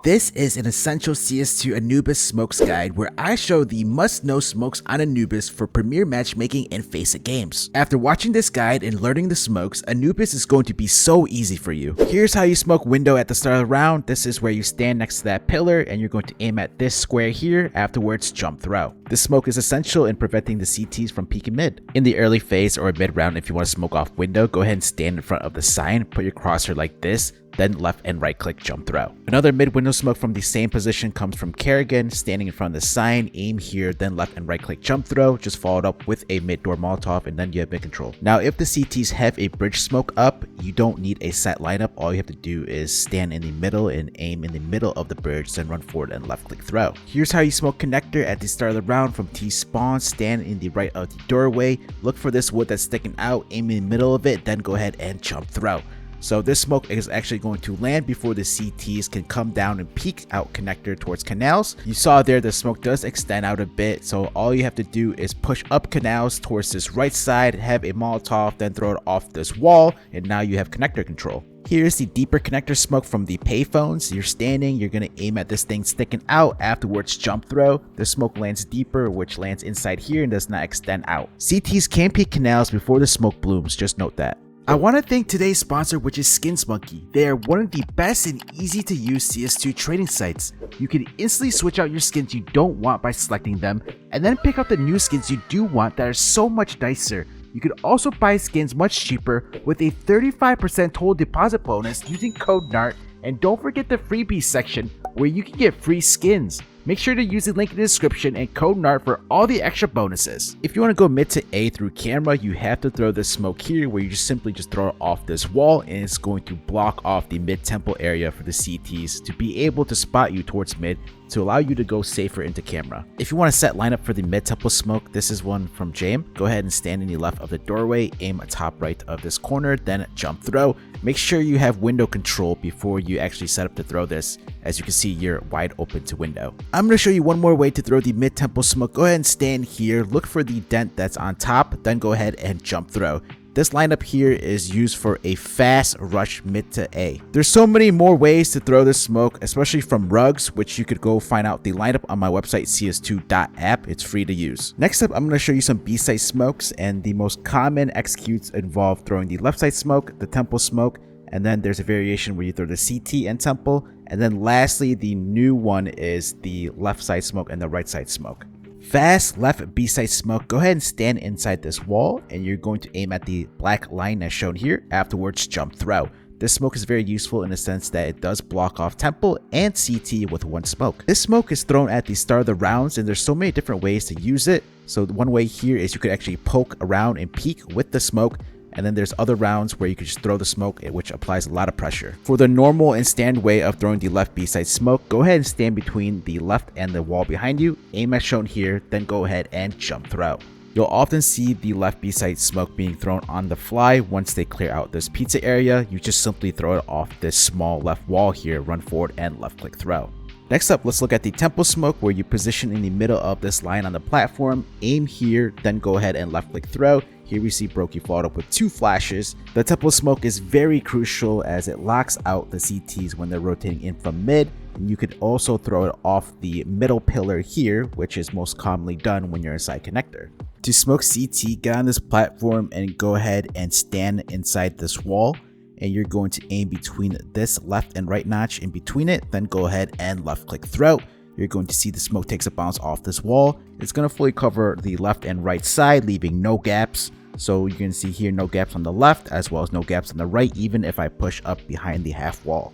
This is an essential CS2 Anubis Smokes guide where I show the must-know smokes on Anubis for Premier Matchmaking and FACEIT games. After watching this guide and learning the smokes, Anubis is going to be so easy for you. Here's how you smoke window at the start of the round. This is where you stand next to that pillar and you're going to aim at this square here, afterwards jump throw. This smoke is essential in preventing the CTs from peeking mid. In the early phase or mid round, if you want to smoke off window, go ahead and stand in front of the sign, put your crosshair like this, then left and right click jump throw. Another mid window smoke from the same position comes from Kerrigan, standing in front of the sign, aim here, then left and right click jump throw, just followed up with a mid door Molotov, and then you have mid control. Now if the CTs have a bridge smoke up, you don't need a set lineup. All you have to do is stand in the middle and aim in the middle of the bridge, then run forward and left click throw. Here's how you smoke connector at the start of the round from T spawn. Stand in the right of the doorway, look for this wood that's sticking out, aim in the middle of it, then go ahead and jump throw. So this smoke is actually going to land before the CTs can come down and peek out connector towards canals. You saw there the smoke does extend out a bit, so all you have to do is push up canals towards this right side, have a Molotov, then throw it off this wall, and now you have connector control. Here's the deeper connector smoke from the payphones. You're standing, you're going to aim at this thing sticking out, afterwards jump throw. The smoke lands deeper, which lands inside here and does not extend out. CTs can peek canals before the smoke blooms, just note that. I want to thank today's sponsor, which is SkinsMonkey. They are one of the best and easy to use CS2 trading sites. You can instantly switch out your skins you don't want by selecting them, and then pick out the new skins you do want that are so much nicer. You can also buy skins much cheaper with a 35% total deposit bonus using code NART, and don't forget the freebies section where you can get free skins. Make sure to use the link in the description and code NART for all the extra bonuses. If you want to go mid to A through camera, you have to throw this smoke here where you simply throw it off this wall, and it's going to block off the mid temple area for the CTs to be able to spot you towards mid to allow you to go safer into camera. If you want to set lineup for the mid temple smoke, this is one from James. Go ahead and stand in the left of the doorway, aim top right of this corner, then jump throw. Make sure you have window control before you actually set up to throw this. As you can see, you're wide open to window. I'm going to show you one more way to throw the mid temple smoke. Go ahead and stand here, look for the dent that's on top, then go ahead and jump throw. This lineup here is used for a fast rush mid to A. There's so many more ways to throw this smoke, especially from rugs, which you could go find out the lineup on my website, cs2.app. It's free to use. Next up, I'm going to show you some B-side smokes, and the most common executes involve throwing the left side smoke, the temple smoke, and then there's a variation where you throw the CT and temple, and then lastly, the new one is the left side smoke and the right side smoke. Fast left B-side smoke, go ahead and stand inside this wall, and you're going to aim at the black line as shown here, afterwards jump throw. This smoke is very useful in the sense that it does block off temple and CT with one smoke. This smoke is thrown at the start of the rounds, and there's so many different ways to use it. So one way here is you could actually poke around and peek with the smoke, and then there's other rounds where you can just throw the smoke, which applies a lot of pressure. For the normal and stand way of throwing the left B-side smoke, go ahead and stand between the left and the wall behind you, aim as shown here, then go ahead and jump throw. You'll often see the left B-side smoke being thrown on the fly. Once they clear out this pizza area, you just simply throw it off this small left wall here, run forward and left click throw. Next up, let's look at the temple smoke, where you position in the middle of this line on the platform, aim here, then go ahead and left click throw. Here we see Brokey followed up with 2 flashes. The temple smoke is very crucial as it locks out the CTs when they're rotating in from mid, and you could also throw it off the middle pillar here, which is most commonly done when you're inside connector. To smoke CT, get on this platform and go ahead and stand inside this wall, and you're going to aim between this left and right notch in between it, then go ahead and left click throw. You're going to see the smoke takes a bounce off this wall. It's going to fully cover the left and right side, leaving no gaps. So you can see here no gaps on the left as well as no gaps on the right, even if I push up behind the half wall.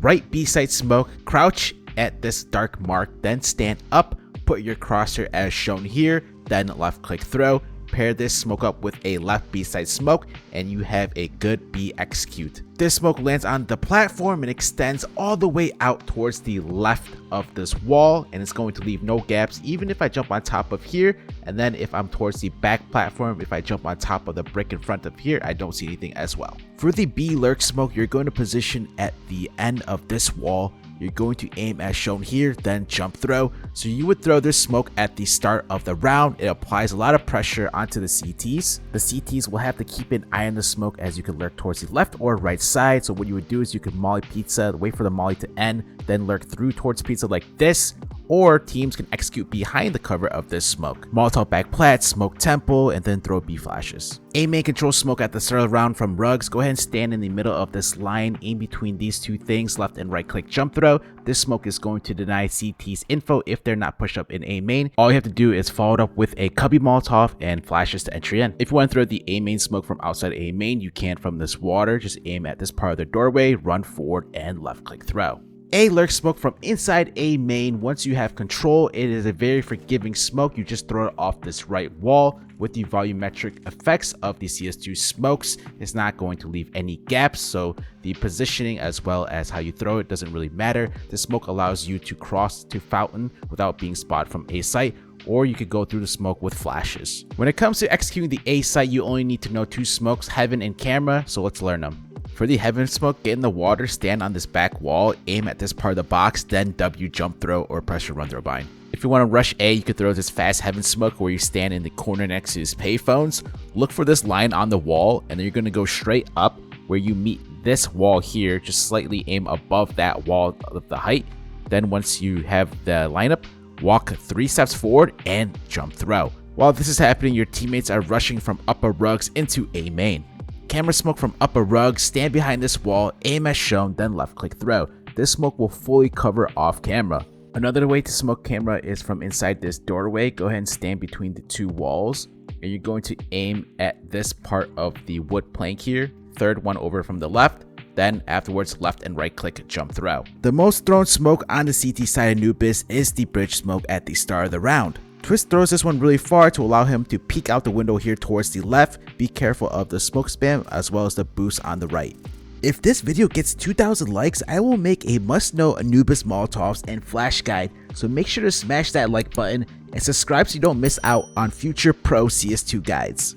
Right B-side smoke, crouch at this dark mark, then stand up, put your crosshair as shown here, then left click throw. Pair this smoke up with a left B-side smoke and you have a good B execute. This smoke lands on the platform and extends all the way out towards the left of this wall, and it's going to leave no gaps even if I jump on top of here, and then if I'm towards the back platform, if I jump on top of the brick in front of here, I don't see anything as well. For the B lurk smoke, you're going to position at the end of this wall, you're going to aim as shown here, then jump throw. So you would throw this smoke at the start of the round. It applies a lot of pressure onto the CTs. The CTs will have to keep an eye on the smoke as you can lurk towards the left or right side. So what you would do is you could molly pizza, wait for the molly to end, then lurk through towards pizza like this, or teams can execute behind the cover of this smoke. Molotov back plat, smoke temple, and then throw B flashes. A main control smoke at the start of the round from rugs. Go ahead and stand in the middle of this line, aim between these two things, left and right click jump throw. This smoke is going to deny CT's info if they're not pushed up in A main. All you have to do is follow it up with a cubby Molotov and flashes to entry in. If you want to throw the A main smoke from outside A main, you can from this water. Just aim at this part of the doorway, run forward, and left click throw. A lurk smoke from inside A main. Once you have control, it is a very forgiving smoke. You just throw it off this right wall. With the volumetric effects of the CS2 smokes, it's not going to leave any gaps, so the positioning as well as how you throw it doesn't really matter. The smoke allows you to cross to fountain without being spotted from A site, or you could go through the smoke with flashes. When it comes to executing the A site, you only need to know two smokes, heaven and camera, so let's learn them. For the heaven smoke, get in the water, stand on this back wall, aim at this part of the box, then W jump throw or pressure run throw bind. If you want to rush A, you could throw this fast heaven smoke where you stand in the corner next to his payphones. Look for this line on the wall, and then you're going to go straight up where you meet this wall here. Just slightly aim above that wall of the height. Then once you have the lineup, walk 3 steps forward and jump throw. While this is happening, your teammates are rushing from upper rugs into A main. Camera smoke from upper rug, stand behind this wall, aim as shown, then left click throw. This smoke will fully cover off camera. Another way to smoke camera is from inside this doorway. Go ahead and stand between the two walls, and you're going to aim at this part of the wood plank here, third one over from the left, then afterwards left and right click jump throw. The most thrown smoke on the CT side of Anubis is the bridge smoke at the start of the round. Twist throws this one really far to allow him to peek out the window here towards the left. Be careful of the smoke spam as well as the boost on the right. If this video gets 2,000 likes, I will make a must-know Anubis Molotovs and flash guide, so make sure to smash that like button and subscribe so you don't miss out on future pro CS2 guides.